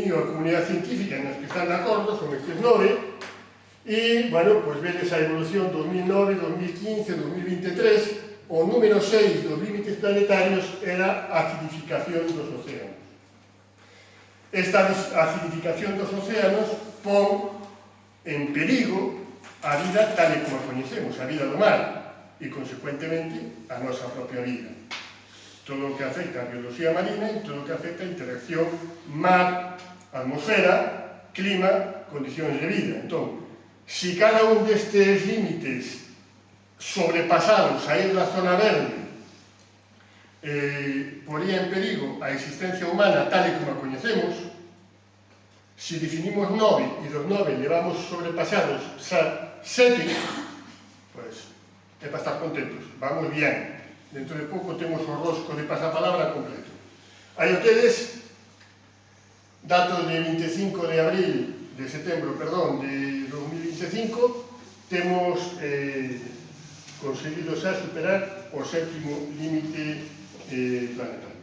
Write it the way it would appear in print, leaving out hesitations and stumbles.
reunido a comunidade científica nos que están de acordo, son estes 9, e, bueno, pois vedes a evolución 2009, 2015, 2023, o número 6 dos límites planetarios era a acidificación dos océanos. Esta acidificación dos océanos pon en perigo a vida tal e como a coñecemos, a vida do mar, e, consecuentemente, a nosa propia vida. Todo o que afecta a biología marina e todo o que afecta a interacción mar, atmosfera, clima, condicións de vida. Entón, se cada un destes límites sobrepasados a ir da zona verde poría en perigo a existencia humana tal e como a coñecemos, se definimos 9 e dos 9 levamos sobrepasados 7, pois é para estar contentos, vamos bien. Dentro de pouco temos o rosco de pasapalabra completo. Aí o tedes datos de 25 de setembro, de 2025, temos conseguido xa superar o 7º límite planetario.